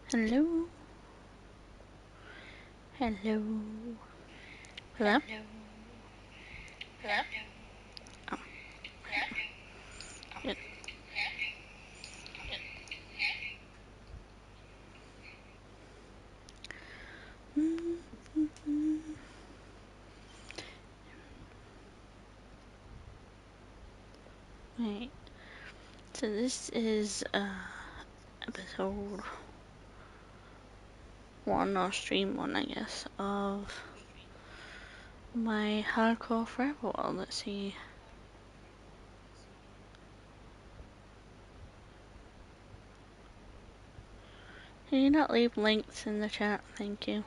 Hello? Hello? Hello? Hello? Oh. Good. Right. So this is episode 1 or stream 1, I guess, of my hardcore forever world. Let's see. Can you not leave links in the chat? Thank you.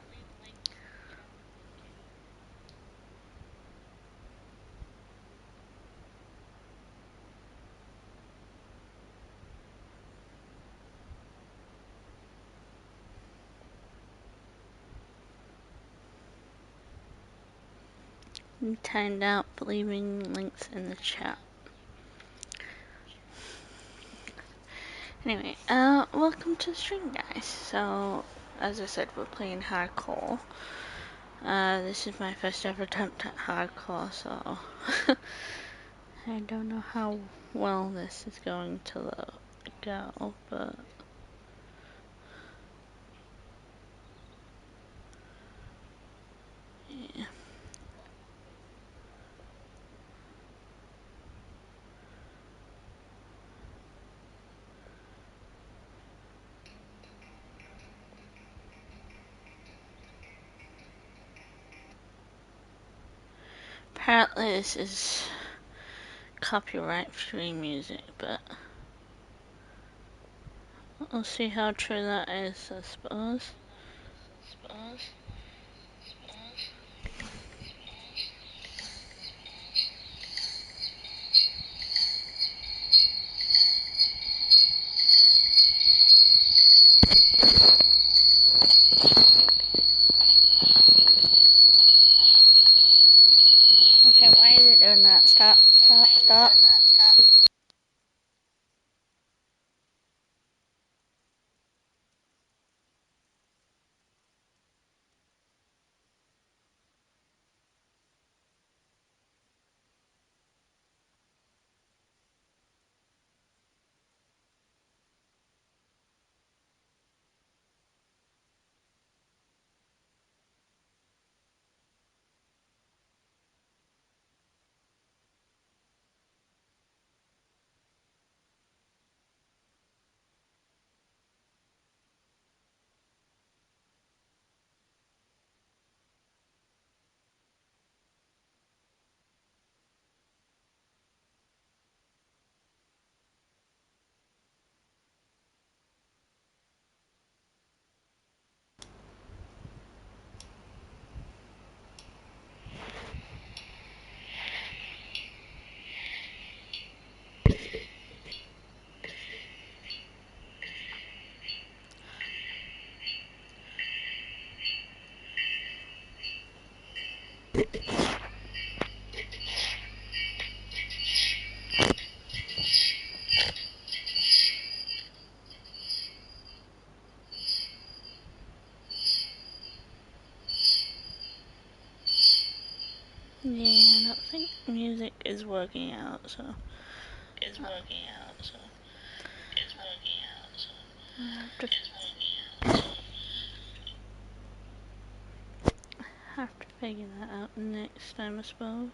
I'm timed out for leaving links in the chat. Anyway, welcome to the stream, guys. So, as I said, we're playing hardcore. This is my first ever attempt at hardcore, so I don't know how well this is going to go, but yeah. Apparently this is copyright-free music, but we'll see how true that is, I suppose. Okay, why is it doing that? Stop, stop, stop. Yeah, I don't think music is working out, so. I have to figure that out next time, I suppose.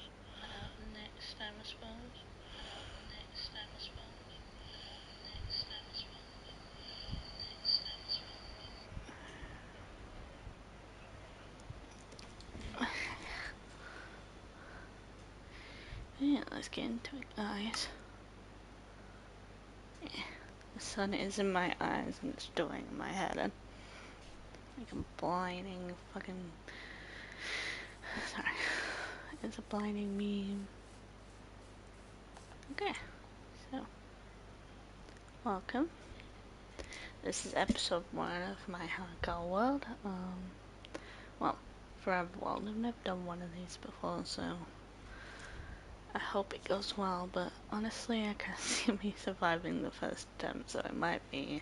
Yeah, let's get into it, guys. Yeah. The sun is in my eyes and it's doing my head in. Like a blinding fucking... Sorry. It's a blinding meme. Okay, so... welcome. This is episode 1 of my hardcore world. Well, forever world. I've never done one of these before, so I hope it goes well, but honestly I can't see me surviving the first attempt, so it might be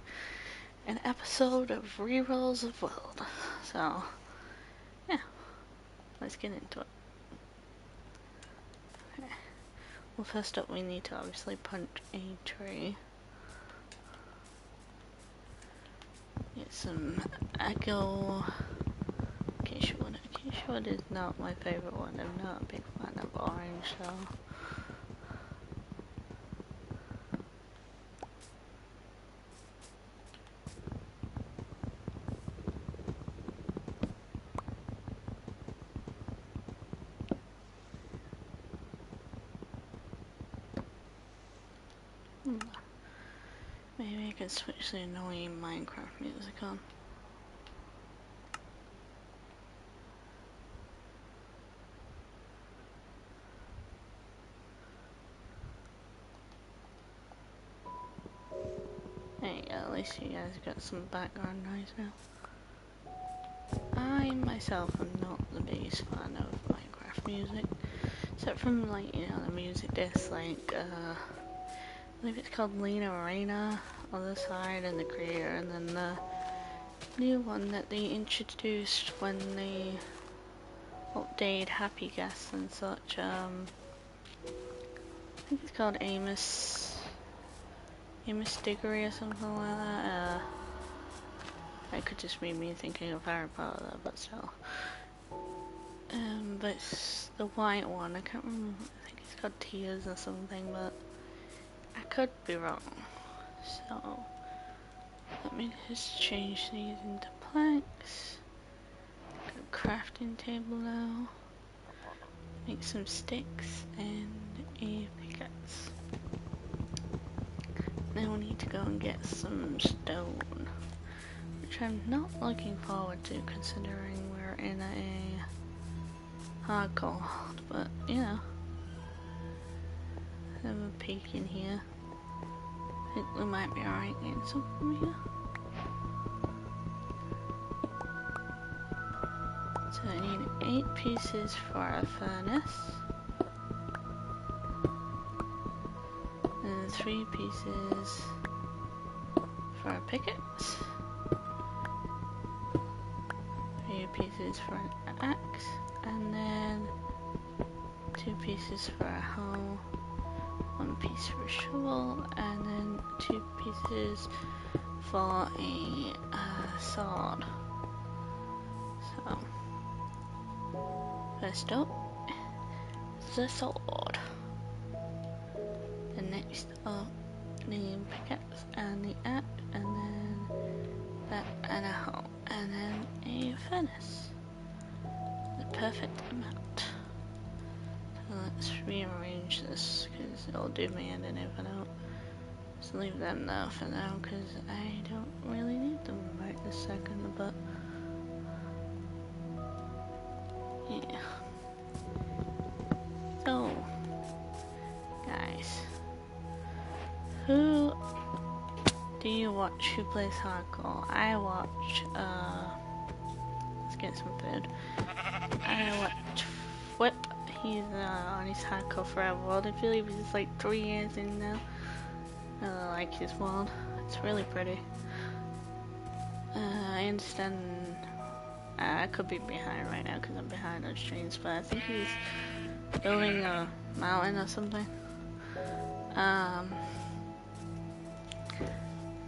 an episode of Rerolls of World. So, yeah, let's get into it. Okay. Well, first up we need to obviously punch a tree. Get some ago. Acacia wood. Acacia wood is not my favorite one. I'm not a big fan of orange, so. Maybe I can switch the annoying Minecraft music on. There you go, at least you guys got some background noise now. I myself am not the biggest fan of Minecraft music, except from like, you know, the music disc, like I believe it's called Lena Arena on the side and the creator, and then the new one that they introduced when they updated Happy Guests and such. I think it's called Amos Diggory or something like that. It could just be me thinking of Harry Potter, but still. But it's the white one. I can't remember. I think it's called Tears or something, but I could be wrong. So let me just change these into planks. Got a crafting table now. Make some sticks and a pickaxe. Now we need to go and get some stone, which I'm not looking forward to considering we're in a hardcore world, but you know. Have a peek in here. I think we might be alright getting some from here. So I need 8 pieces for a furnace. And 3 pieces for a pickaxe. 3 pieces for an axe. And then 2 pieces for a hoe. 1 piece for a shovel. And then 2 pieces for a sword. So, first up, the sword. And next up, the pickaxe and the axe, and then that and a hoe, and then a furnace. The perfect amount. So let's rearrange this, because it'll do me in if I don't. Just leave them there for now, because I don't really need them right this second, but yeah. So, guys, who do you watch who plays hardcore? I watch, let's get some food. I watch Whip. He's on his hardcore forever world. I believe he's like 3 years in now. I really like his world. It's really pretty. I understand. I could be behind right now because I'm behind on streams, but I think he's building a mountain or something.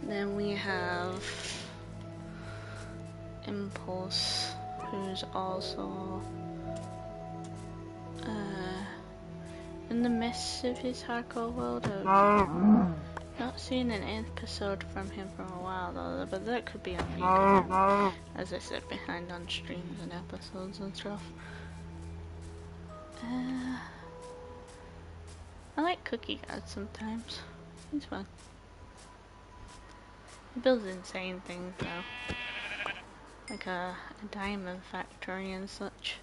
Then we have Impulse, who's also in the midst of his hardcore world. I've not seen an episode from him for a while though, but that could be on me because I'm, as I said, behind on streams and episodes and stuff. I like Cookie God sometimes. He's fun. He builds insane things though. Like a diamond factory and such.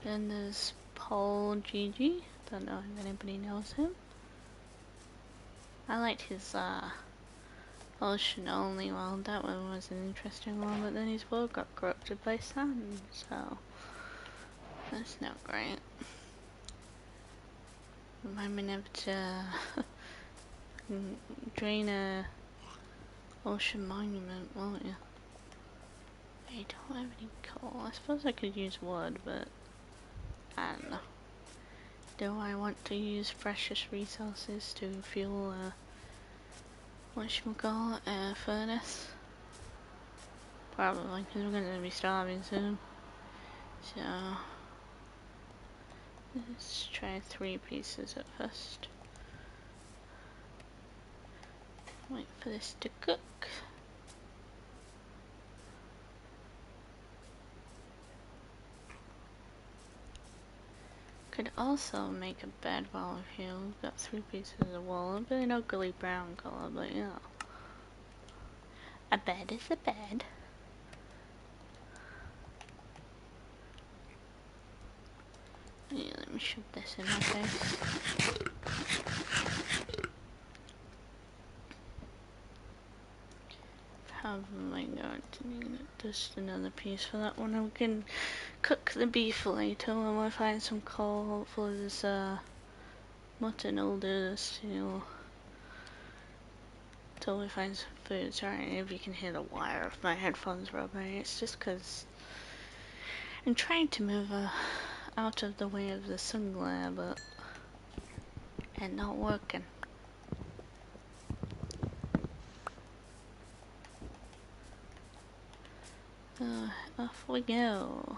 Then there's Paul GG. Don't know if anybody knows him. I liked his ocean only one. That one was an interesting one, but then his world got corrupted by sand, so that's not great. Remind me never to drain a ocean monument, won't you? I don't have any coal. I suppose I could use wood, but I don't know. Do I want to use precious resources to fuel a whatchamacallit, a furnace? Probably, because we're going to be starving soon. So, let's try 3 pieces at first. Wait for this to cook. Could also make a bed wall here. We've got 3 pieces of wool. A bit an ugly brown colour, but you know. A bed is a bed. Yeah, let me shove this in my face. How am I going to need just another piece for that one? We can cook the beef later when we find some coal. Hopefully there's mutton will do this till we find some food. Sorry if you can hear the wire of my headphones rubbing. It's just because I'm trying to move out of the way of the sun glare, but it's not working. Off we go.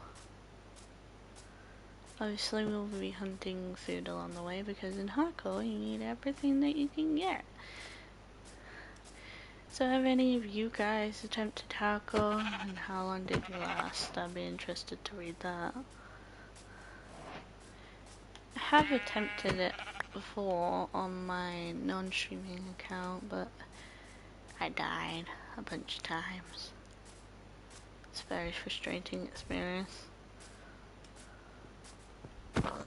Obviously we'll be hunting food along the way because in hardcore you need everything that you can get. So have any of you guys attempted hardcore, and how long did you last? I'd be interested to read that. I have attempted it before on my non-streaming account, but I died a bunch of times. It's a very frustrating experience. I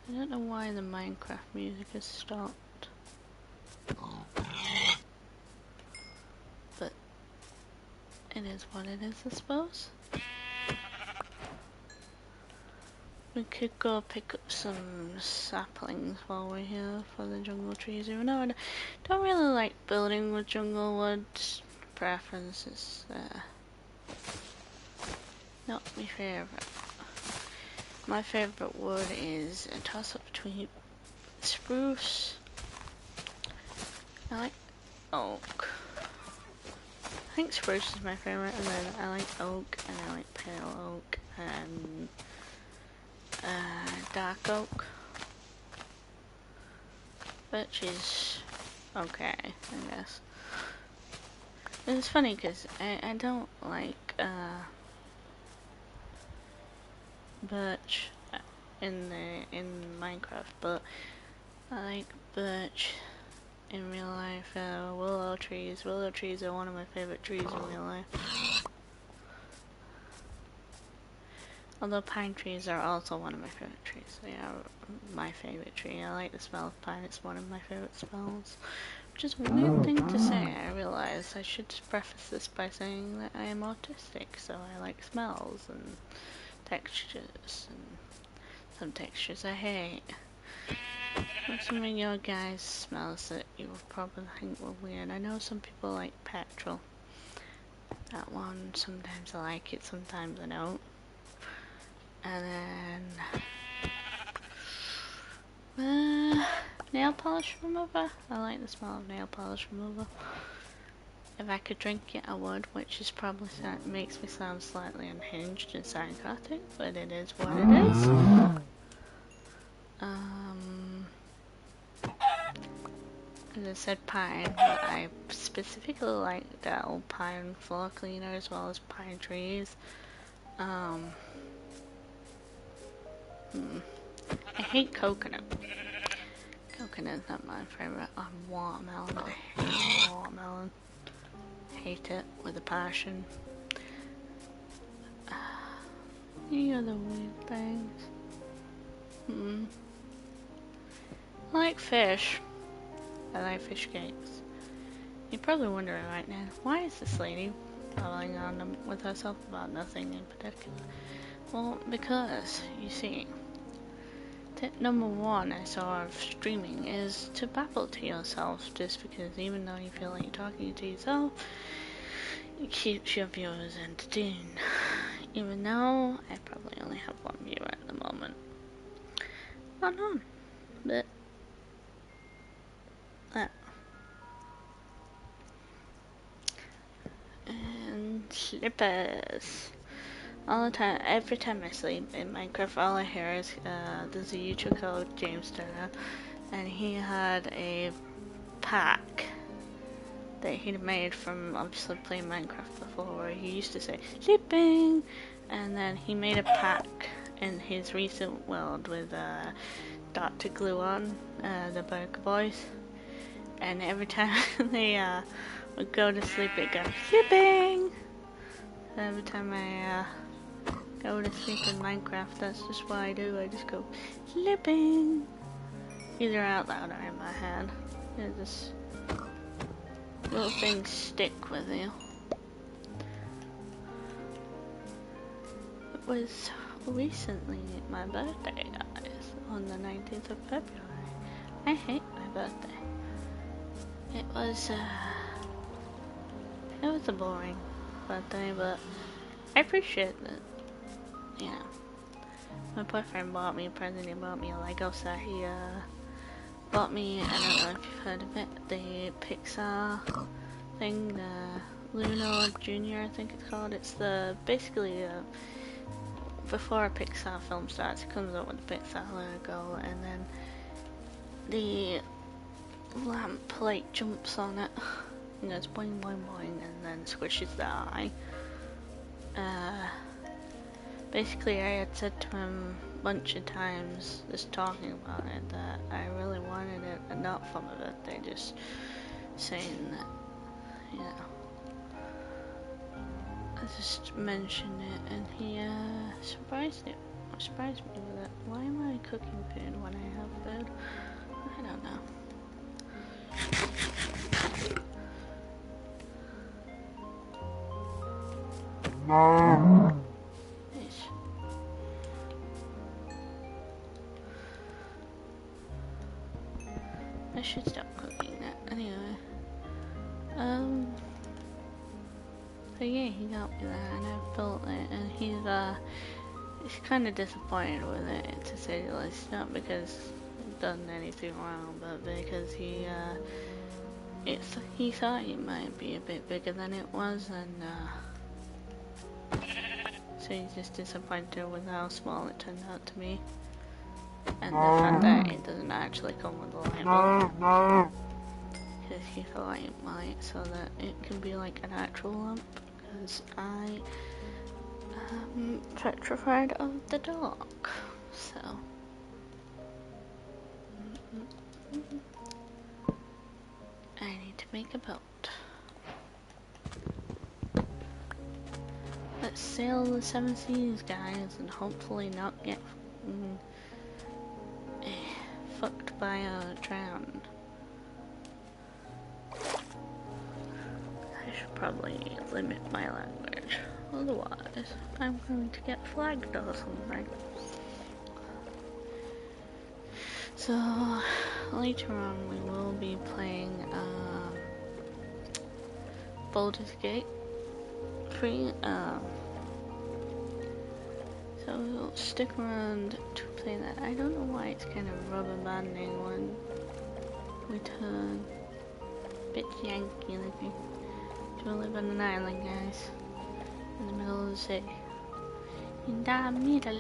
don't know why the Minecraft music has stopped. But it is what it is, I suppose. We could go pick up some saplings while we're here for the jungle trees, even though I don't really like building with jungle wood. Preference is not my favourite. My favourite wood is a toss-up between spruce, I like oak. I think spruce is my favourite, and then I like oak, and I like pale oak, and dark oak. Birch is okay, I guess. It's funny because I don't like birch in Minecraft, but I like birch in real life. Willow trees. Willow trees are one of my favorite trees in real life. Although pine trees are also one of my favorite trees. They are my favorite tree. I like the smell of pine. It's one of my favorite smells. Which is a weird thing to say. I realize I should preface this by saying that I am autistic, so I like smells and textures, and some textures I hate. What's some of your guys' smells that you would probably think were weird? I know some people like petrol. That one, sometimes I like it, sometimes I don't. And then nail polish remover. I like the smell of nail polish remover. If I could drink it, I would, which is probably makes me sound slightly unhinged and psychotic, but it is what it is. As I said, pine, but I specifically like that old pine floor cleaner as well as pine trees. I hate coconut. Coconut's not my favorite. Watermelon. I hate watermelon. Hate it with a passion. Any other weird things? Hmm. I like fish. I like fish cakes. You're probably wondering right now, why is this lady babbling on with herself about nothing in particular? Well, because, you see, tip number one I saw of streaming is to babble to yourself, just because even though you feel like you're talking to yourself, it keeps your viewers entertained. Even though I probably only have one viewer at the moment. Not none, but that. And slippers. All the time, every time I sleep in Minecraft, all I hear is there's a YouTuber called James Turner, and he had a pack that he'd made from obviously playing Minecraft before, where he used to say sleeping, and then he made a pack in his recent world with Dr. Glue on, the Burger Boys, and every time they would go to sleep, it goes sleeping. So every time I go to sleep in Minecraft, that's just what I do. I just go sleeping, either out loud or in my head. Just little things stick with you. It was recently my birthday, guys, on the 19th of February. I hate my birthday. It was a boring birthday, but I appreciate it. You know, my boyfriend bought me a present. He bought me a Lego set. He bought me, I don't know if you've heard of it, the Pixar thing, the Luno Junior, I think it's called. It's the basically before a Pixar film starts, it comes up with the Pixar logo, and then the lamp light jumps on it and goes boing boing boing, and then squishes the eye. Basically, I had said to him a bunch of times, just talking about it, that I really wanted it, and not for my birthday, just saying that, you know, I just mentioned it, and he surprised me with it. Why am I cooking food when I have food? I don't know. Ish. I should stop cooking that anyway. So yeah, he got me that, and I built it, and he's kind of disappointed with it, to say the least. Not because I've done anything wrong, but because he thought it might be a bit bigger than it was, and so he's just disappointed with how small it turned out to be, and the fact that it doesn't actually come with a light bulb, because he thought it might, so that it can be like an actual lamp, because I am petrified of the dark, so. I need to make a boat. Let's sail the seven seas, guys, and hopefully not get fucked by a drown. I should probably limit my language, otherwise I'm going to get flagged or something. So later on we will be playing Baldur's Gate 3. So we'll stick around to play that. I don't know why it's kind of rubber banding when we turn a bit Yankee looking. Do live on an island, guys, in the middle of the sea. In the middle of the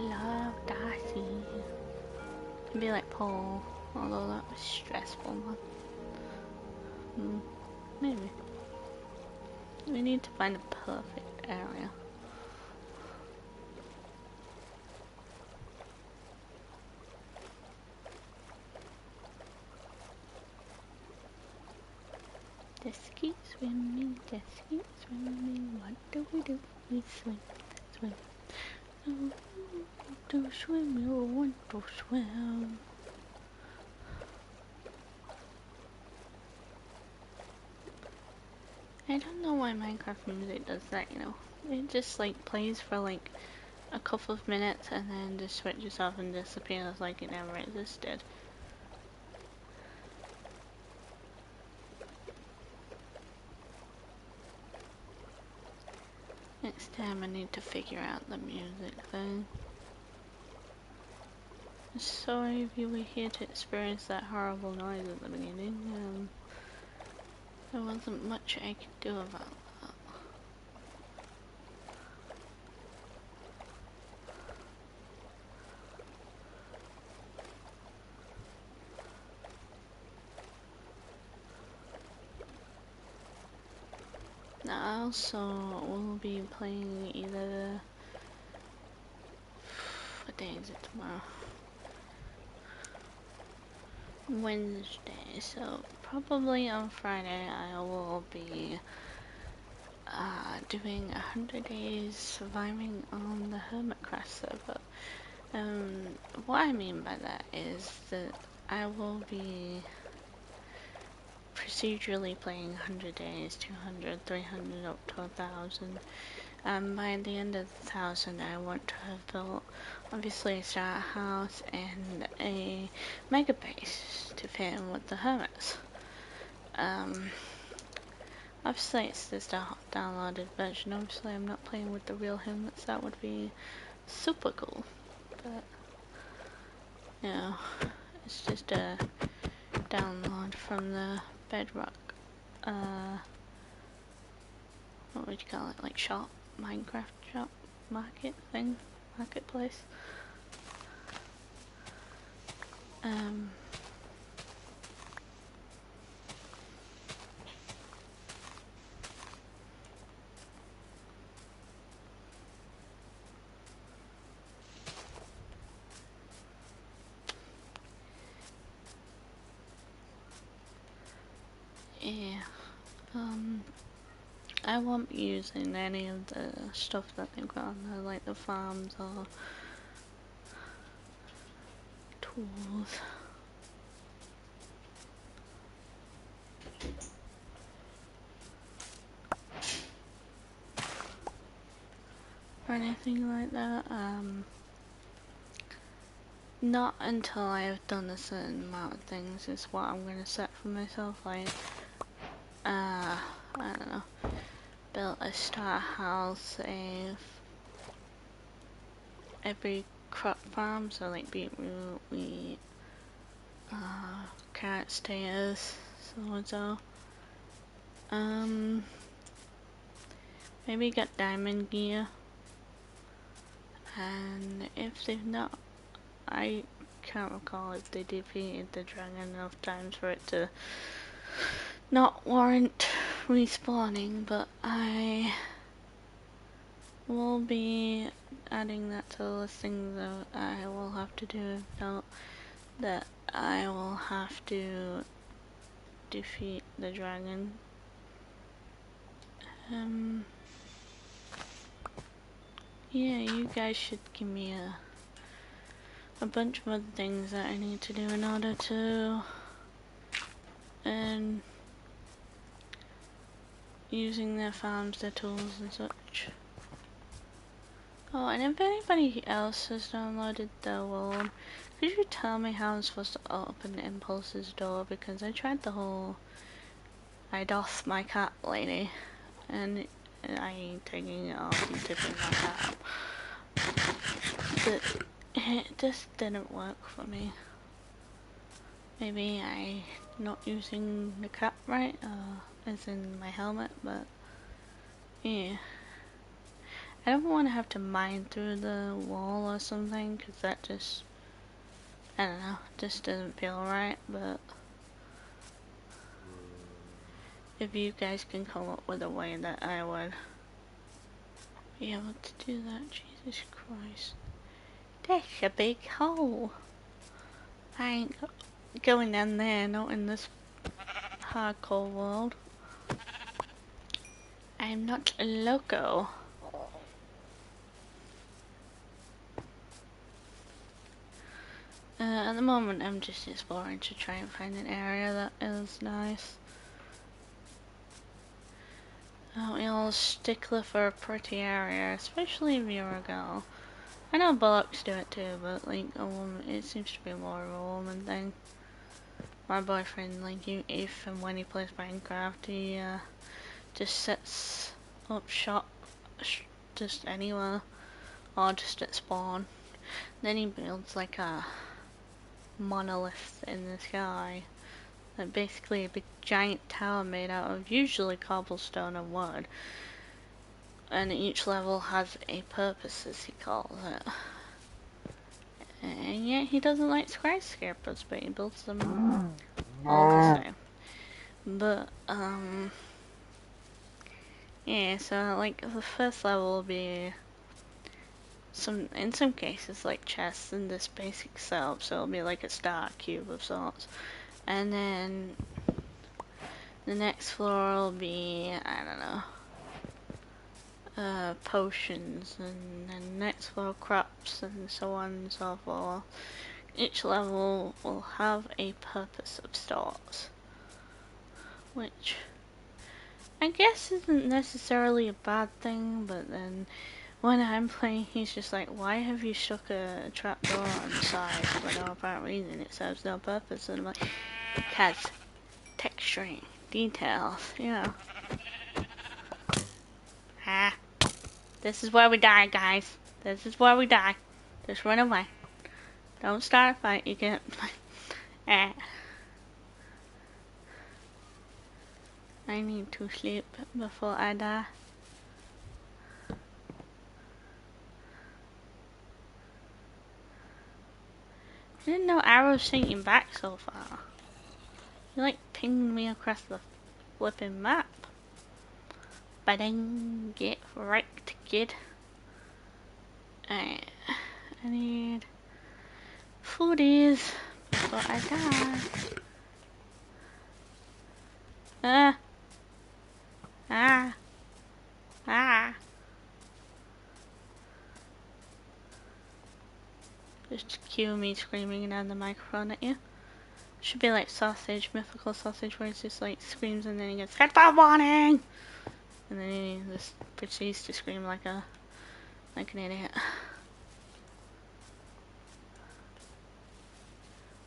sea. It can be like Paul, although that was stressful, man. Maybe. We need to find a perfect area. Just keep swimming, what do? We swim, swim. To swim, you want to swim. I don't know why Minecraft music does that, you know. It just like plays for like a couple of minutes and then just switches off and disappears like it never existed. Next time I need to figure out the music thing. Sorry if you were here to experience that horrible noise at the beginning. There wasn't much I could do about that. I also will be playing either... What day is it tomorrow? Wednesday, so probably on Friday I will be doing 100 days surviving on the Hermitcraft server. What I mean by that is that I will be procedurally playing 100 days, 200, 300, up to 1,000. By the end of the 1,000 I want to have built obviously a start house and a mega base to fit in with the hermits. Obviously it's just a downloaded version. Obviously I'm not playing with the real hermits. That would be super cool. But you know, it's just a download from the bedrock what would you call it, like shop, Minecraft shop, market thing, marketplace. Yeah, I won't be using any of the stuff that they've got on there, like the farms or tools. Or anything like that. Not until I have done a certain amount of things is what I'm gonna set for myself, like, I don't know, build a start house, every crop farm, so like beetroot, wheat, carrot stairs, so and so. Maybe get diamond gear, and if they've not, I can't recall if they defeated the dragon enough times for it to not warrant respawning, but I will be adding that to the listing that I will have to do. Note that I will have to defeat the dragon. Yeah, you guys should give me a bunch of other things that I need to do in order to earn using their farms, their tools and such. Oh, and if anybody else has downloaded the world, could you tell me how I'm supposed to open Impulse's door? Because I tried the whole I doff my cat lady, and I ain't taking it off and tipping my cat. But it just didn't work for me. Maybe I not using the cap right, as in my helmet, but yeah. I don't want to have to mine through the wall or something, because that just, I don't know, just doesn't feel right, but if you guys can come up with a way that I would be able to do that, Jesus Christ. That's a big hole. I ain't going down there, not in this hardcore world. I'm not a loco. At the moment, I'm just exploring to try and find an area that is nice. You're a stickler for a pretty area, especially if you're a girl. I know bullocks do it too, but like a woman, it seems to be more of a woman thing. My boyfriend, like, if and when he plays Minecraft, he just sets up shop just anywhere, or just at spawn. Then he builds like a monolith in the sky, like basically a big giant tower made out of usually cobblestone and wood. And each level has a purpose, as he calls it. And yet he doesn't like skyscrapers, but he builds them all the same. But, yeah, so like the first level will be in some cases like chests in this basic setup, so it'll be like a star cube of sorts. And then the next floor will be, I don't know, potions, and then next floor crops, and so on and so forth. Each level will have a purpose of sorts, which I guess isn't necessarily a bad thing, but then when I'm playing, he's just like, why have you stuck a trapdoor on the side for no apparent reason? It serves no purpose. And I'm like, because texturing, details, you know. Ah, this is where we die, guys. This is where we die. Just run away. Don't start a fight. You can't. Ah. I need to sleep before I die. I didn't know arrows sent you back so far. You like pinged me across the flipping map. Ba-ding, get wrecked, kid. Alright, I need foodies before I die. Ah, ah, ah. Just cue me screaming down the microphone at you. Should be like Sausage, Mythical Sausage, where it's just like screams and then he gets headphone warning! And then he just proceeds to scream like an idiot.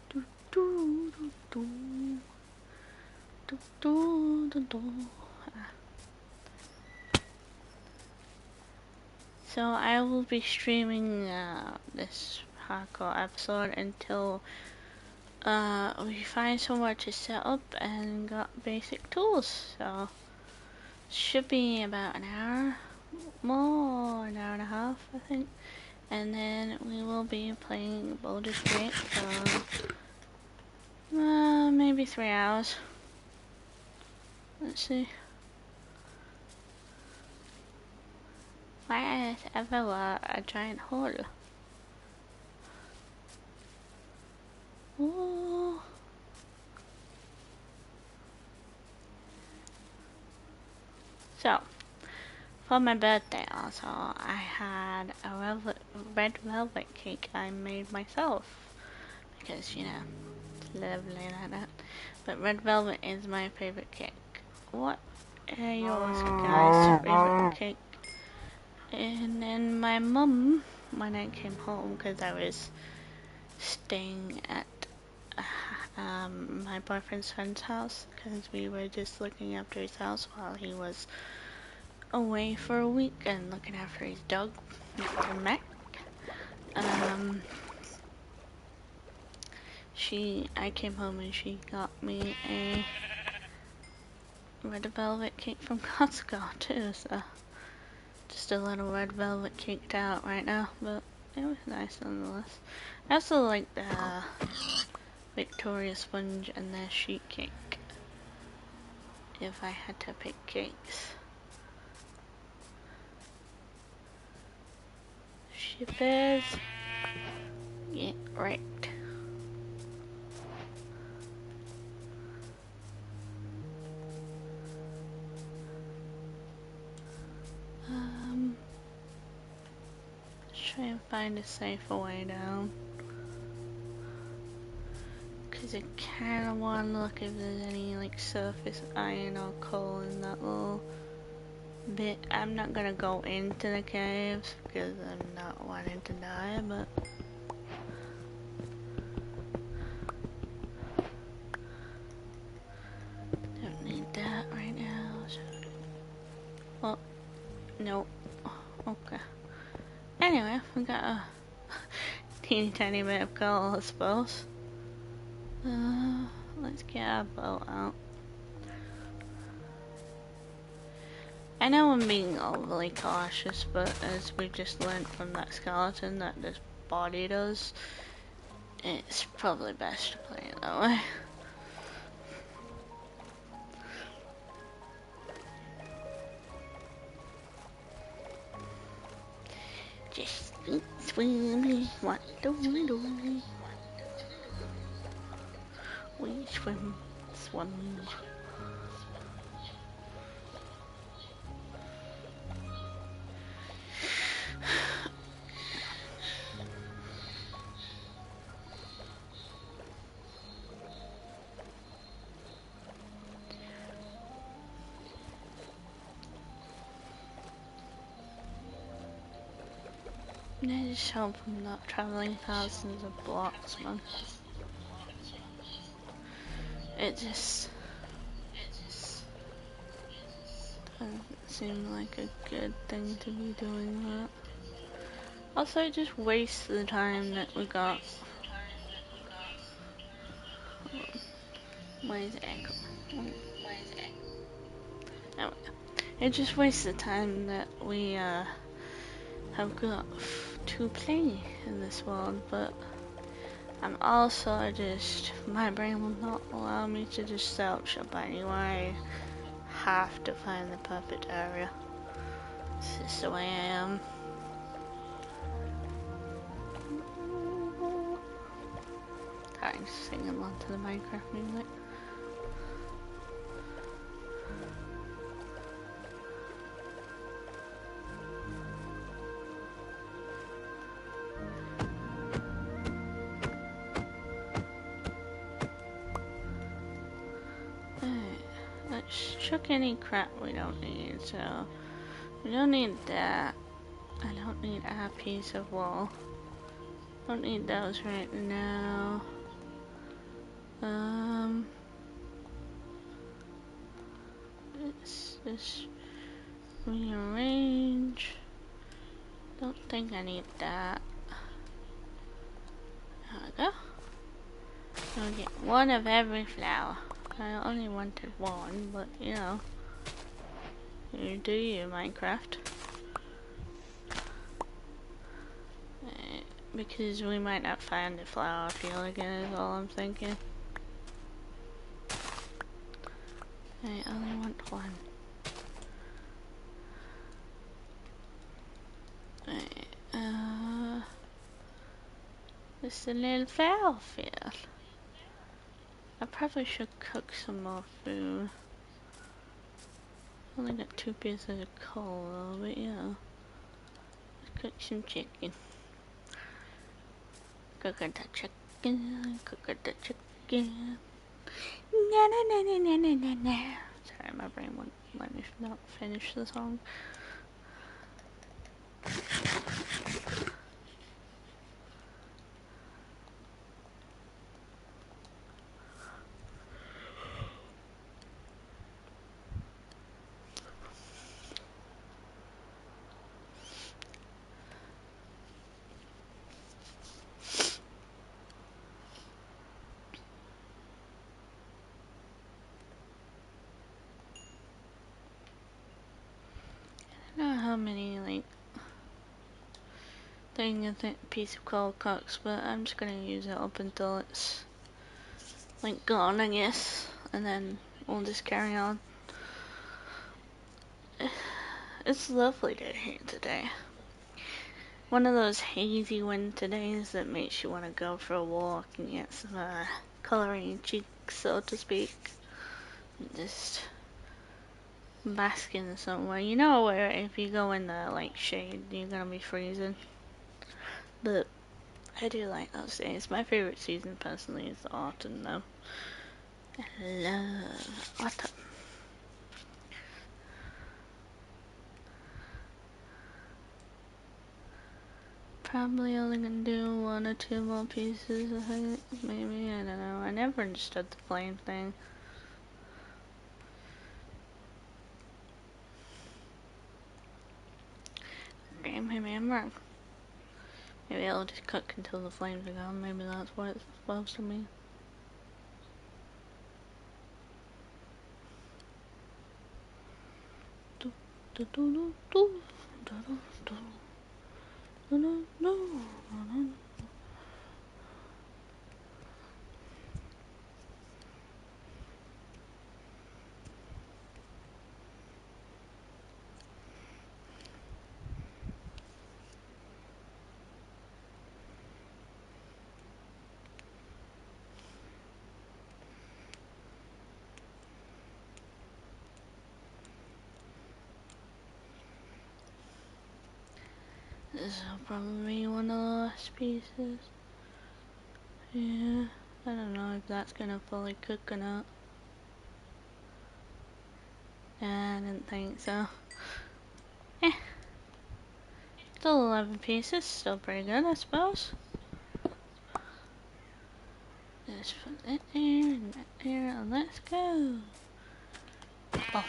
Do, do, do, do. Do, do, do, do. So I will be streaming this hardcore episode until we find somewhere to set up and got basic tools. So should be about an hour more, an hour and a half, I think. And then we will be playing Baldur's Gate for maybe 3 hours. Let's see. Why is everywhere a giant hole? Ooh. So, for my birthday also, I had a red velvet cake I made myself. Because, you know, it's lovely like that. But red velvet is my favorite cake. What are yours guys' favorite cake? And then my mum, when I came home, because I was staying at my boyfriend's friend's house, because we were just looking after his house while he was away for a week and looking after his dog, Mr. Mac. I came home and she got me a red velvet cake from Costco too, so just a little red velvet caked out right now, but it was nice nonetheless. I also like the Victoria sponge and their sheet cake, if I had to pick cakes. Shippers, get wrecked. Let's try and find a safer way down. Because I kind of want to look if there's any like surface iron or coal in that little bit. I'm not gonna go into the caves because I'm not wanting to die, but don't need that right now. So. Well, nope. Okay. Anyway, we got a teeny tiny bit of coal, I suppose. Let's get our boat out. I know I'm being overly cautious, but as we just learned from that skeleton that this body does, it's probably best to play it that way. Just swim, what do we do? We swim, swim. I just hope I'm not traveling thousands of blocks, man. It just doesn't seem like a good thing to be doing that. Also, it just wastes the time that we got. Why is it echo? Oh, it just wastes the time that we have got to play in this world, but I'm also just, my brain will not allow me to just search up anywhere. I have to find the perfect area. It's just the way I am. Sorry, I'm just singing along to the Minecraft music. Let's chuck any crap we don't need. So we don't need that. I don't need a piece of wall. Don't need those right now. Let's just rearrange. Don't think I need that. There we go. I'll get one of every flower. I only wanted one, but you know. You do you, Minecraft. Because we might not find the flower field again is all I'm thinking. I only want one. It's a little flower field. I probably should cook some more food. Only got 2 pieces of coal though, but yeah. Let's cook some chicken. Cook the chicken, cook the chicken. Na na na na na na na na. Sorry, my brain won't let me not finish the song. I don't know how many like thing a piece of coal cooks, but I'm just gonna use it up until it's like gone, I guess, and then we'll just carry on. It's a lovely day here today. One of those hazy winter days that makes you want to go for a walk and get some color in your cheeks, so to speak. Just basking somewhere. You know where if you go in the like shade, you're gonna be freezing. But I do like those days. My favorite season personally is the autumn though. I love autumn. Probably only gonna do 1 or 2 more pieces, I think. Maybe, I don't know. I never understood the flame thing. Okay, maybe I'm wrong. Maybe I'll just cook until the flames are gone. Maybe that's what it's supposed to mean. This will probably be one of the last pieces. Yeah, I don't know if that's gonna fully cook or not. Yeah, I didn't think so. Eh, still 11 pieces, still pretty good, I suppose. Just put that there and that there, and let's go. Oh.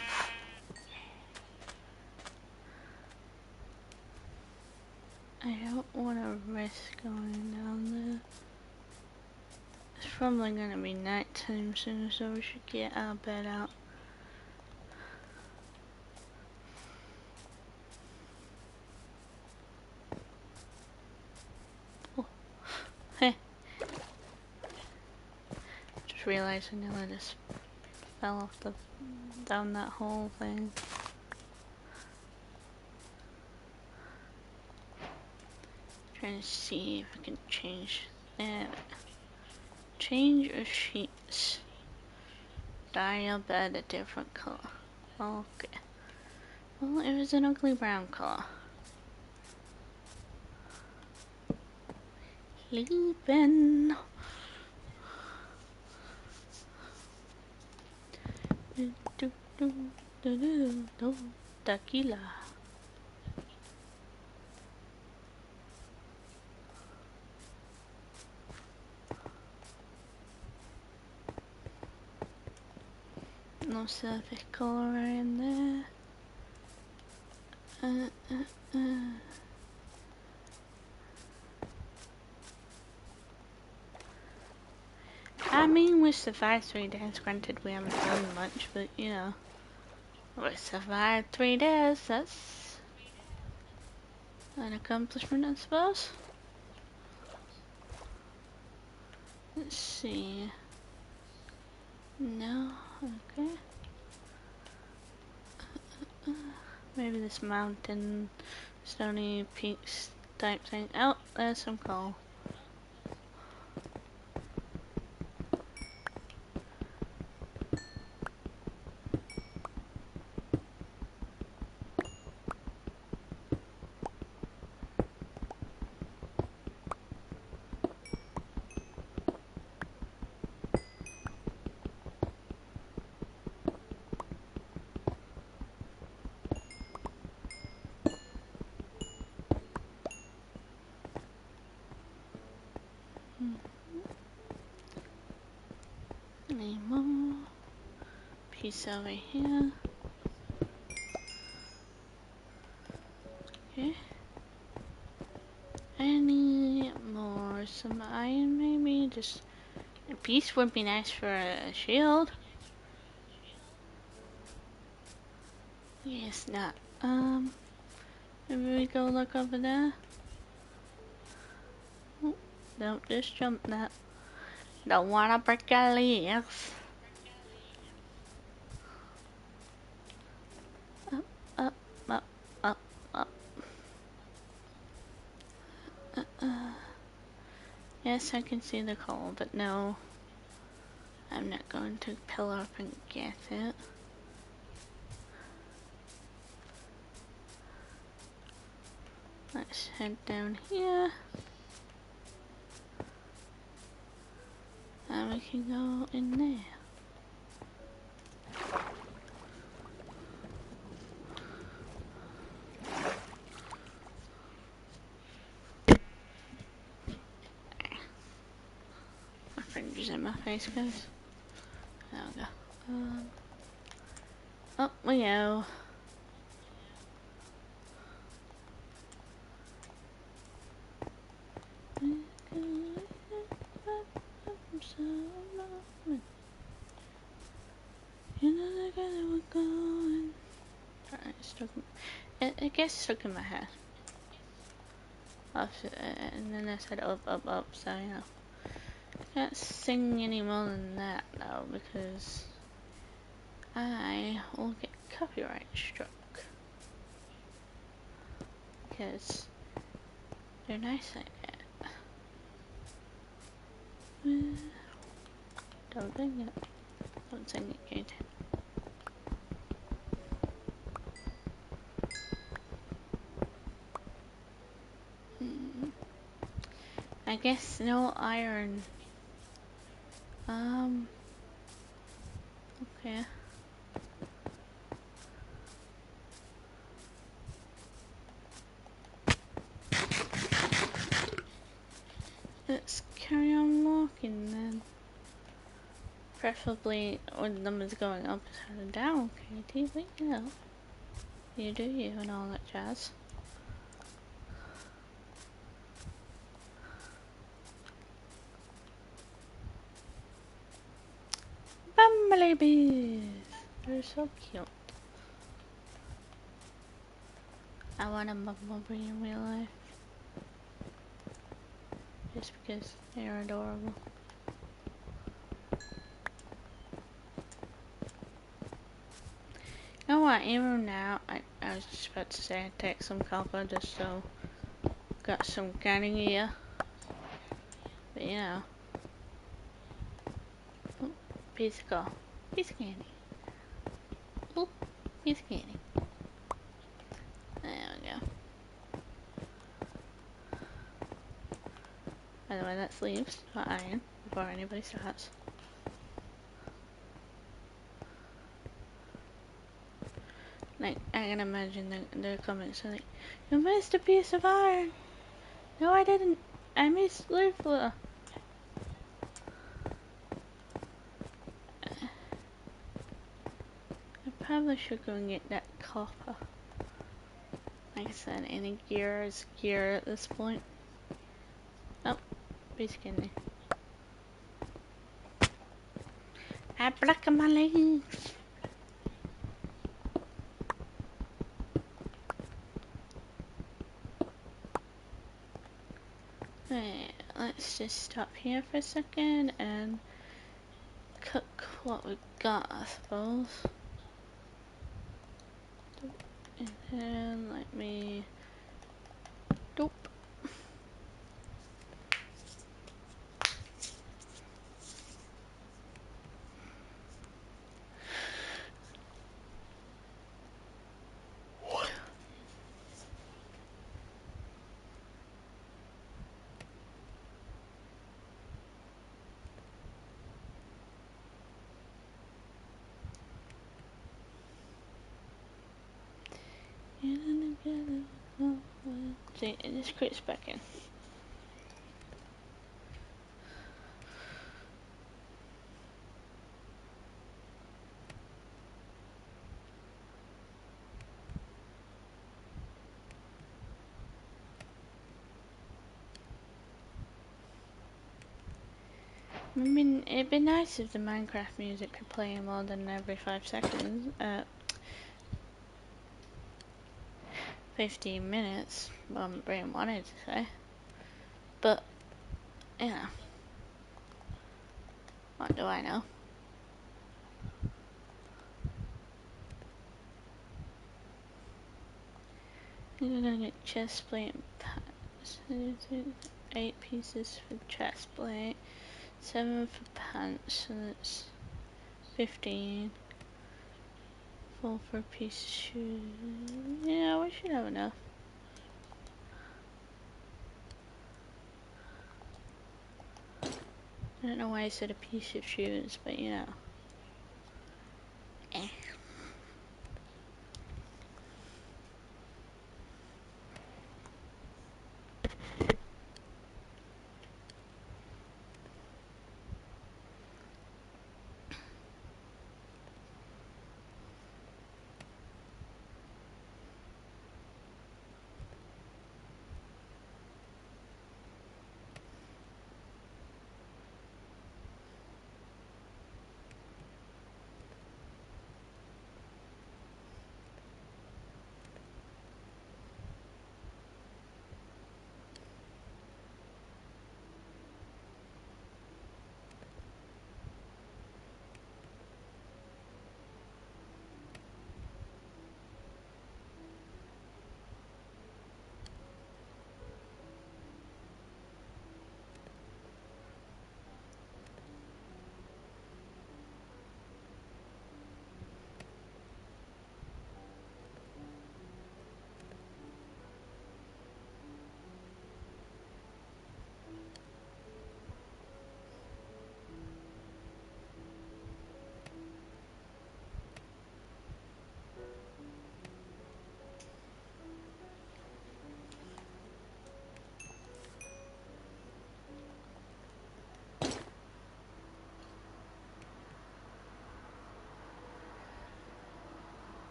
I don't want to risk going down there. It's probably gonna be nighttime soon, so we should get our bed out. Oh, hey. Just realized I nearly just fell off down that whole thing. Trying to see if I can change that. Change your sheets. Dye your bed a different color. Okay. Well, it was an ugly brown color. Sleeping. Tequila. No surface color in there. I mean, we survived 3 days. Granted, we haven't done much, but you know, we survived 3 days. That's an accomplishment, I suppose. Let's see. No, okay. Maybe this mountain, stony peaks type thing. Oh, there's some coal. Any more? Piece over here. Okay. Any more? Some iron maybe? Just a piece would be nice for a shield. Yes, not. Maybe we go look over there. Oh, don't just jump that. Don't wanna break your legs. Up, up, up, up, up. Yes, I can see the coal, but no. I'm not going to pull up and get it. Let's head down here. And we can go in there. My finger's in my face, guys. There we go. Up we go. We're going. Alright, it gets stuck in my head. And then I said up, so you know. Can't sing any more than that though, because I will get copyright struck. Because they're nice like that. Don't sing it. Don't sing it, kid. I guess no iron. Okay. Let's carry on walking then. Preferably when the numbers going up instead of down, Katie, but you know. You do you and all that jazz. Bumblebees! They're so cute. I want a bumblebee in real life. Just because they're adorable. You know what, even now, I was just about to say I'd take some copper just so got some canning here. But you know. Oh, piece of coal. Piece of candy. Oh, piece of candy. There we go. By the way, that's leaves, not iron, before anybody starts. Like, I can imagine their comments are like, you missed a piece of iron! No, I didn't! I missed leaf. I probably should go and get that copper. Like I said, any gear is gear at this point. Oh, piece of candy. I broke my legs! Right, let's just stop here for a second and cook what we got, I suppose. And then let me... Dope. See, it just creeps back in. I mean, it'd be nice if the Minecraft music could play more than every 5 seconds. 15 minutes, what my brain wanted to say. But, you know, what do I know? I'm gonna get chest plate and pants. 8 pieces for chest plate, 7 for pants, so that's 15. 4 for a piece of shoes. Yeah, we should have enough. I don't know why I said a piece of shoes, but you know. Eh.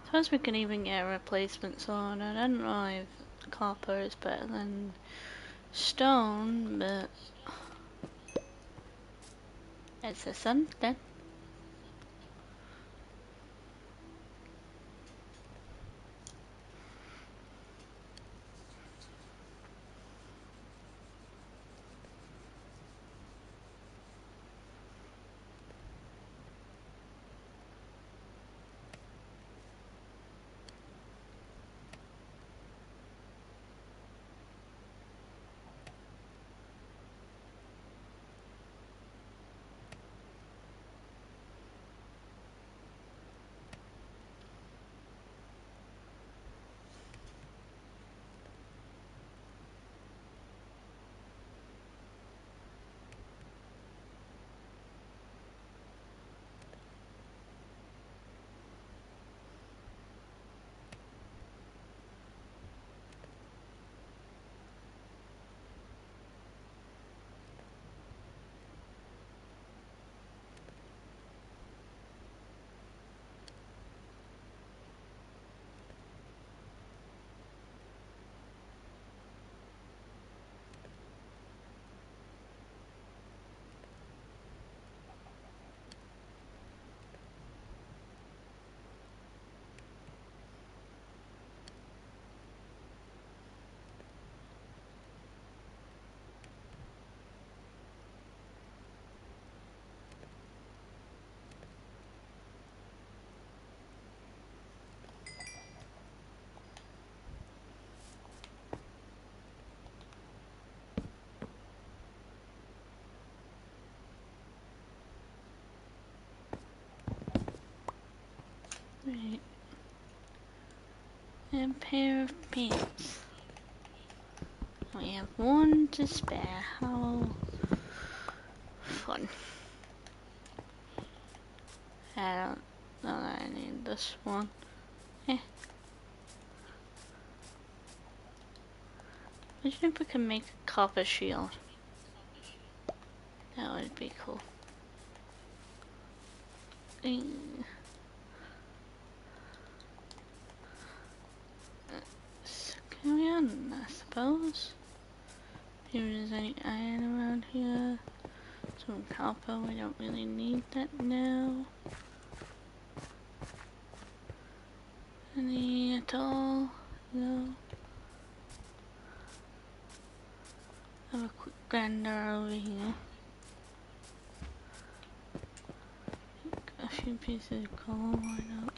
Suppose we can even get replacements on it. I don't know if copper is better than stone, but it's a something. Right. And a pair of pants. We have one to spare. How fun. I don't know that I need this one. Eh. Imagine if we can make a copper shield. That would be cool. So carry on, I suppose. If there's any iron around here. Some copper, we don't really need that now. Any at all? No. Have a quick gander over here. A few pieces of coal, why not?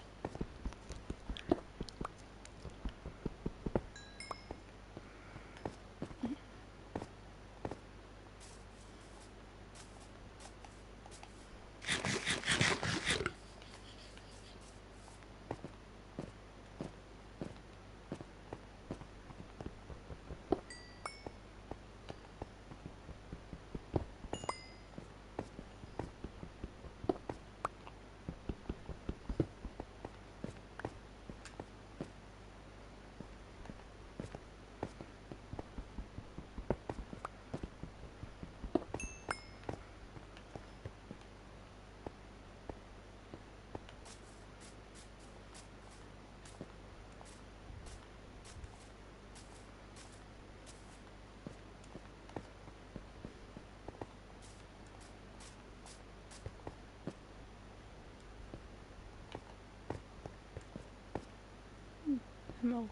No.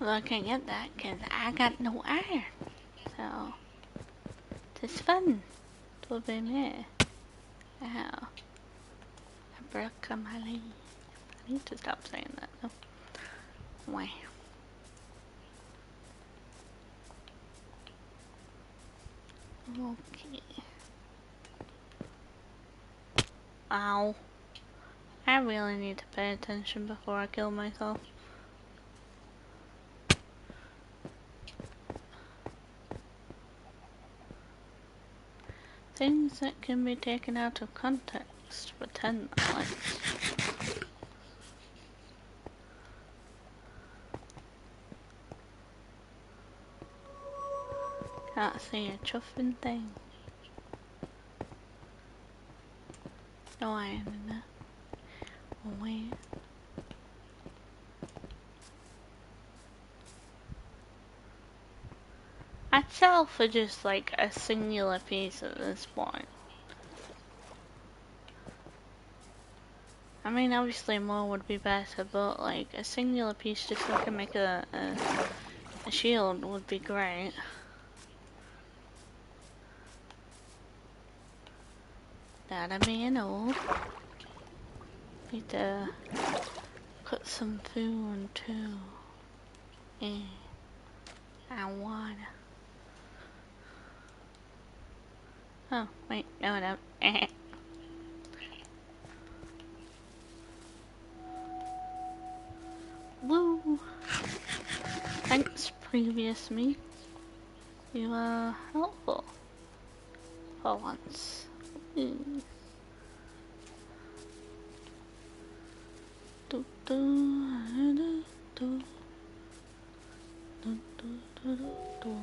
Well, I can't get that because I got no iron. So, it's fun to be me. Ow. I broke my leg. I need to stop saying that though. Why? Okay. Ow. I really need to pay attention before I kill myself. Things that can be taken out of context. Pretend like. Can't see a chuffing thing. No iron in there. Oh wait. I'd sell for just like a singular piece at this point. I mean, obviously more would be better, but like a singular piece just so I can make a shield would be great. That'd be an old. Need to cook some food too. And water. Oh, wait, no I don't. Woo! Thanks, previous me. You are helpful. For once. Mm. Do, do, do, do, do, do, do, do.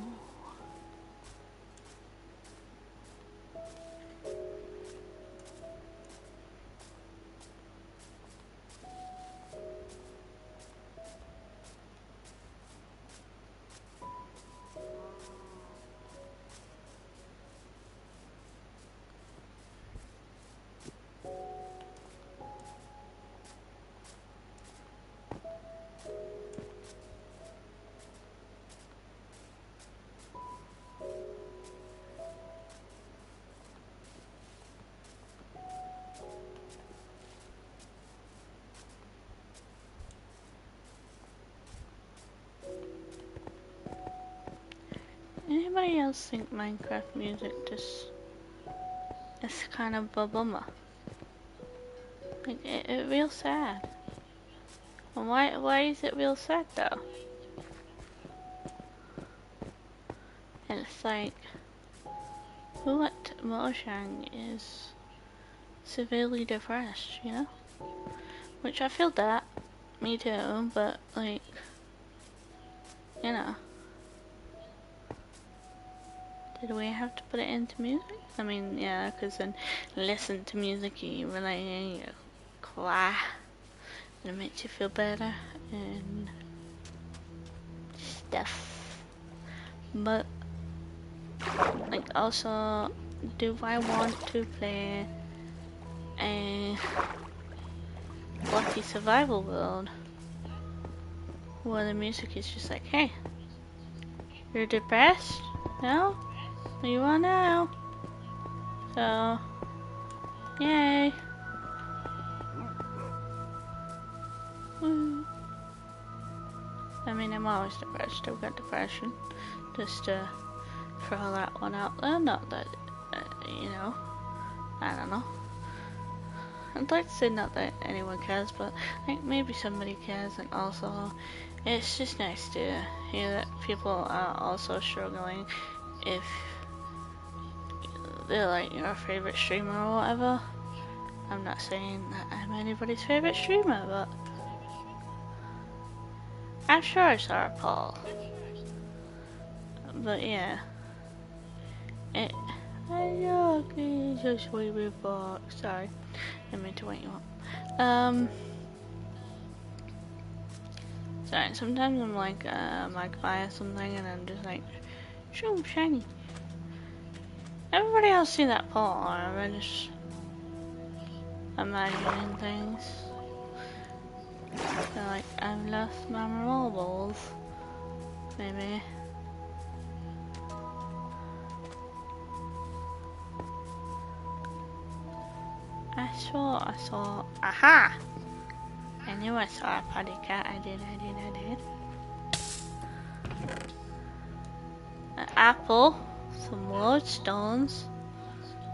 Anybody else think Minecraft music just is kind of a bummer? Like, it real sad. And why is it real sad though? And it's like, who at Mojang is severely depressed, you know? Which I feel that, me too, but like, you know. Did we have to put it into music? I mean, yeah, because then listen to music, you really cry, and it makes you feel better, and stuff. But, like, also, do I want to play a Lucky Survival World where the music is just like, hey, you're depressed? No? You are now. So, yay. Woo. I mean, I'm always depressed. I've got depression. Just to throw that one out there. Not that, you know, I don't know. I'd like to say not that anyone cares, but I think maybe somebody cares, and also it's just nice to hear that people are also struggling if they're like your favorite streamer or whatever. I'm not saying that I'm anybody's favorite streamer, but I'm sure I saw a poll. But yeah. Okay, just wait me back. Sorry. I meant to wake you up. Sorry, sometimes I'm like, might buy something and I'm just like, shoo, shiny. Everybody else see that poll, or am I just imagining things? So like I've lost my marbles. Maybe. I saw. Aha! I knew I saw a potty cat. I did. An apple, some lodestones,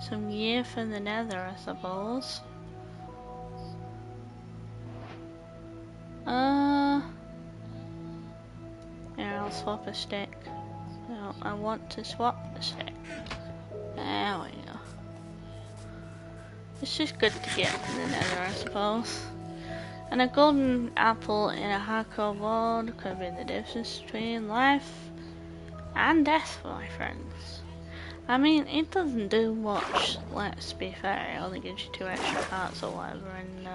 some gear from the nether, I suppose. Here, I'll swap a stick. No, I want to swap the stick. There we go. It's just good to get in the nether, I suppose. And a golden apple in a hardcore world could be the difference between life and death, my friends. I mean, it doesn't do much, let's be fair. It only gives you 2 extra hearts or whatever, and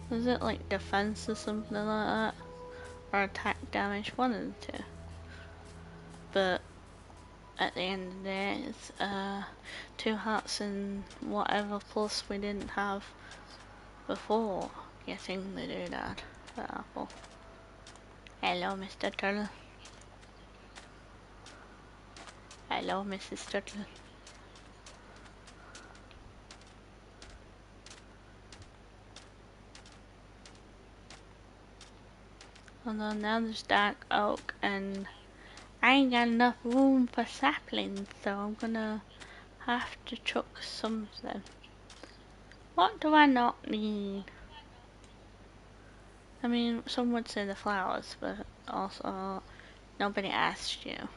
was it like defense or something like that? Or attack damage, one of the two. But at the end of the day, it's 2 hearts and whatever plus we didn't have before getting the doodad, the apple. Hello, Mr. Turtle. Hello, Mrs. Turtle. Although now there's dark oak and I ain't got enough room for saplings, so I'm gonna have to chuck something. What do I not need? I mean, some would say the flowers, but also nobody asked you.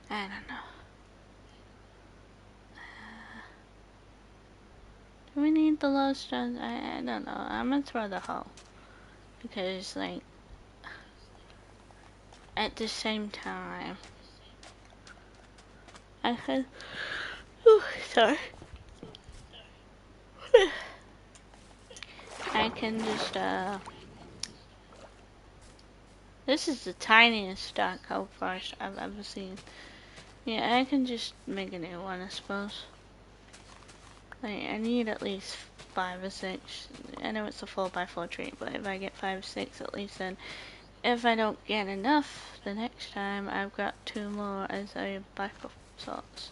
I don't know. Do we need the lodestones? I don't know. I'm gonna throw the hoe. Because, like, at the same time, I could. Ooh, sorry. I can just, this is the tiniest dark hoe forest I've ever seen. Yeah, I can just make a new one, I suppose. Like, I need at least 5 or 6. I know it's a 4x4 tree, but if I get 5 or 6 at least, then if I don't get enough the next time, I've got 2 more as a backup sorts.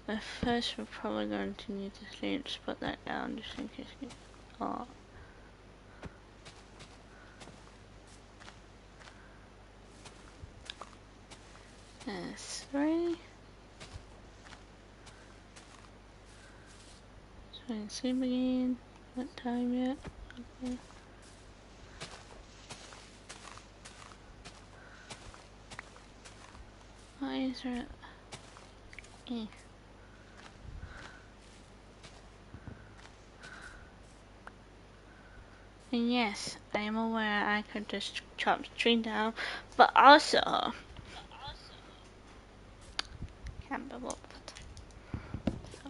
But first, we're probably going to need to just put that down just in case. Oh. That's 3. So I can sleep again. What time yet? Okay. Why is there And yes, I am aware I could just chop the tree down, but also can't be bothered. So,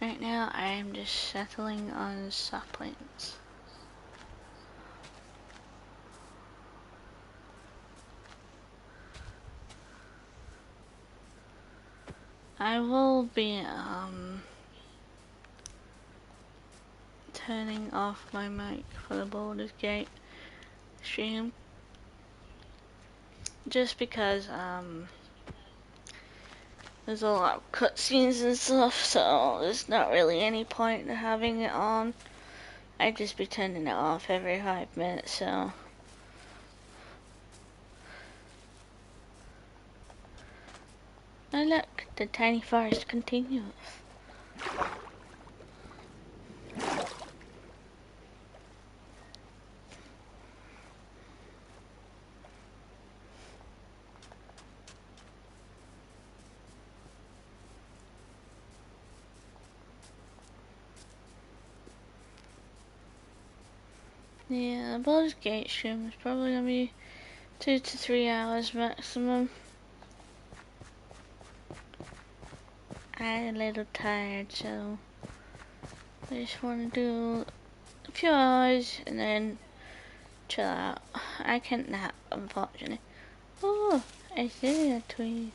right now I am just settling on saplings. I will be turning off my mic for the Baldur's Gate stream just because there's a lot of cutscenes and stuff, so there's not really any point in having it on. I'd just be turning it off every 5 minutes, so. And look, the tiny forest continues. Yeah, the Baldur's Gate stream is probably gonna be 2 to 3 hours maximum. I'm a little tired, so I just want to do a few hours and then chill out. I can't nap, unfortunately. Oh, I see a tweet.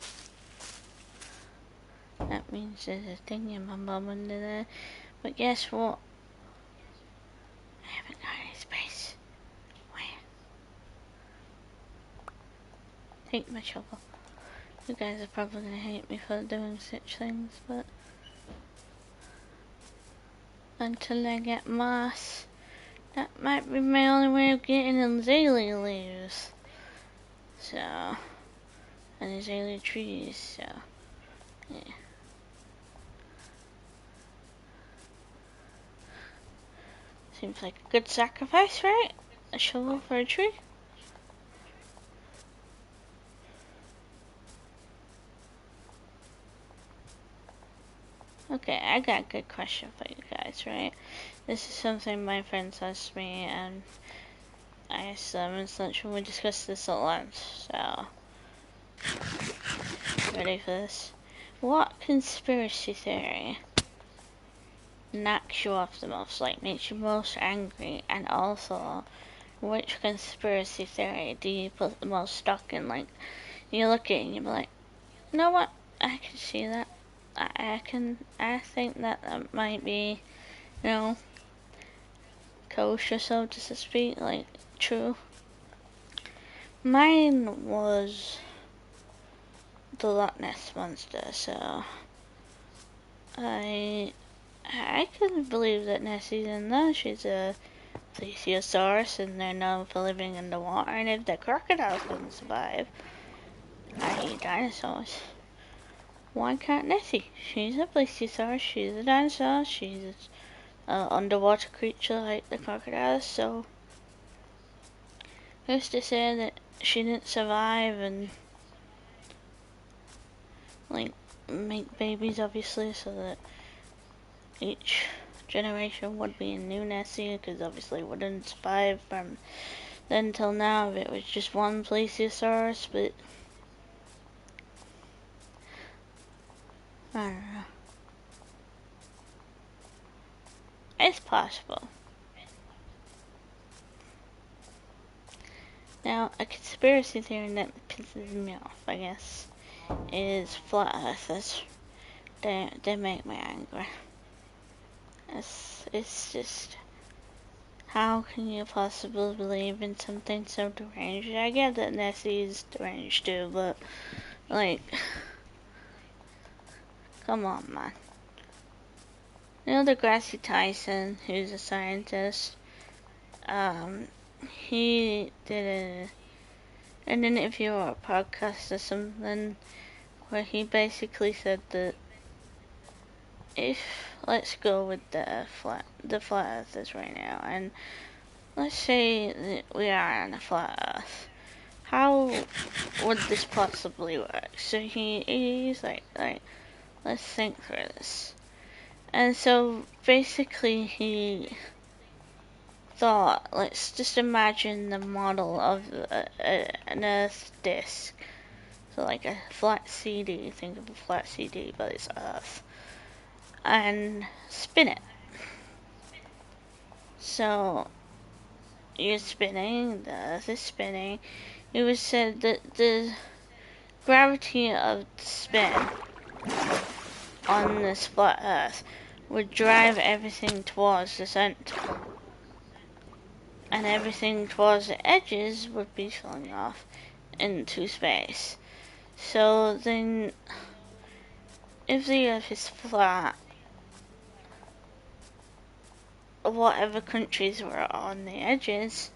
That means there's a thing in my bum under there. But guess what? I haven't got any space. Where? Take my shovel. You guys are probably gonna hate me for doing such things, but until I get moss, that might be my only way of getting azalea leaves. So, and azalea trees, so, yeah. Seems like a good sacrifice, right? A shovel for a tree? Okay, I got a good question for you guys, right? This is something my friends asked me, and I asked them and such, and we discussed this at lunch, so... Ready for this? What conspiracy theory knocks you off the most, like makes you most angry, and also which conspiracy theory do you put the most stock in? Like, you look at it and you be like, you know what, I can see that. I think that might be, you know, kosher, so to speak, like, true. Mine was the Loch Ness Monster, so I couldn't believe that Nessie's in there. She's a plesiosaurus, and they're known for living in the water, and if the crocodiles can survive, i.e. dinosaurs, why can't Nessie? She's a plesiosaurus, she's a dinosaur, she's an underwater creature like the crocodiles, so who's to say that she didn't survive and, like, make babies, obviously, so that each generation would be a new Nessie, because obviously it wouldn't survive from then till now if it was just one plesiosaurus, but I don't know. It's possible. Now, a conspiracy theory that pisses me off, I guess, is flat earthers. They make me angry. It's just, how can you possibly believe in something so deranged? I get that Nessie is deranged too, but, like, come on, man. Neil deGrasse Tyson, who's a scientist, he did an interview or a podcast or something where he basically said that if, let's go with the flat earthers right now, and let's say that we are on a flat earth, how would this possibly work? So he's like, let's think through this. And so basically he thought, let's just imagine the model of an Earth disk. So like a flat CD, think of a flat CD, but it's Earth. And spin it. So you're spinning, the Earth is spinning. It was said that the gravity of the spin on this flat Earth would drive everything towards the center. And everything towards the edges would be falling off into space. So then, if the Earth is flat, whatever countries were on the edges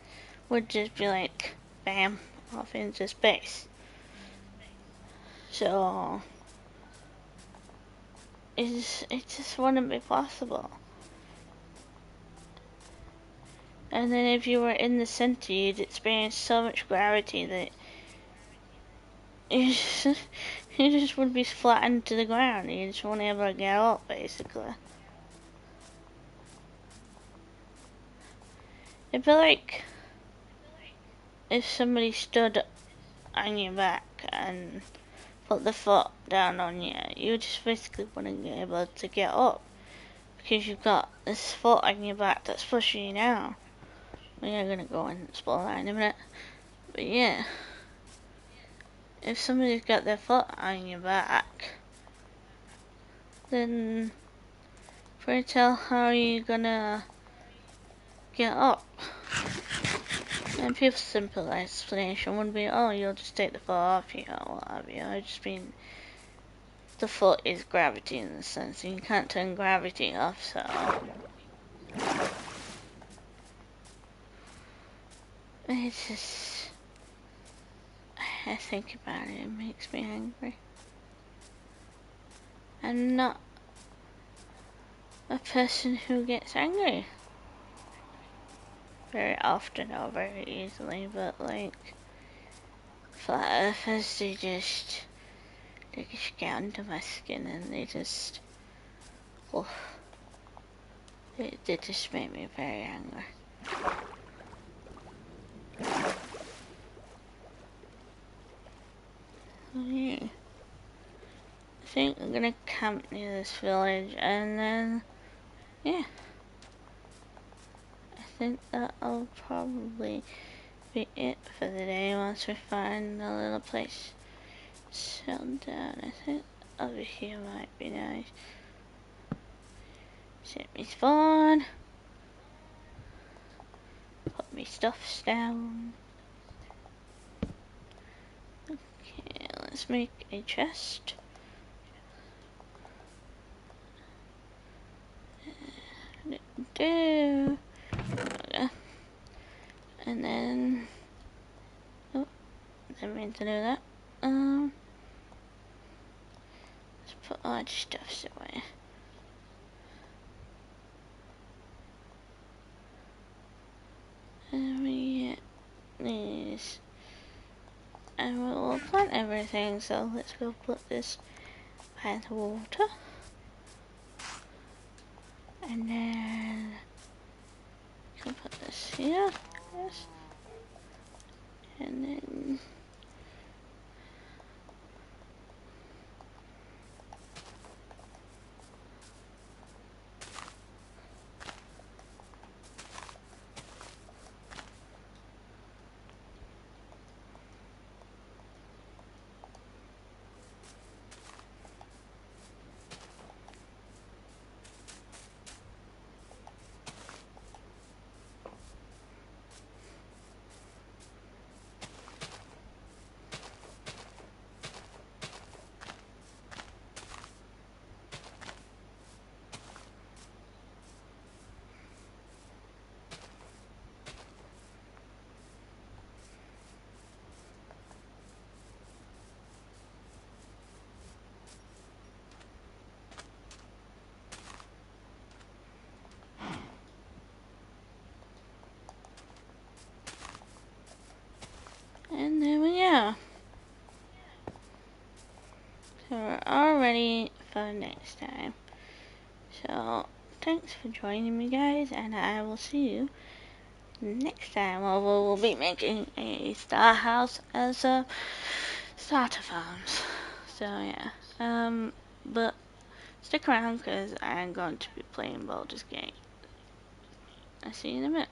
would just be like, bam, off into space. So, it just wouldn't be possible. And then if you were in the center, you'd experience so much gravity that you just would be flattened to the ground. You just wouldn't be able to get up, basically. It'd be like if somebody stood on your back and put the foot down on you, you just basically wouldn't be able to get up because you've got this foot on your back that's pushing you down. We are gonna go and explore that in a minute. But yeah, if somebody's got their foot on your back, then pray tell how are you gonna get up? And people's simple explanation would be, oh, you'll just take the foot off you or what have you. I just mean, the foot is gravity in the sense, and you can't turn gravity off, so. It's just, I think about it, it makes me angry. I'm not a person who gets angry very often or very easily, but like, flat earthers, they just get under my skin and they just, oh, they just make me very angry. Yeah. I think I'm gonna camp near this village and then, yeah. I think that'll probably be it for the day once we find a little place to settle down. I think over here might be nice. Set me spawn. Put me stuffs down. Okay, let's make a chest. Do. And then, oh, didn't mean to do that. Let's put all the stuffs away. And we get these. And we'll plant everything, so let's go put this by the water. And then we can put this here. Yes. And then there we go. So we're all ready for next time. So thanks for joining me, guys, and I will see you next time. Well, we'll be making a star house as a starter farms. So yeah, but stick around because I'm going to be playing Baldur's Gate. I'll see you in a minute.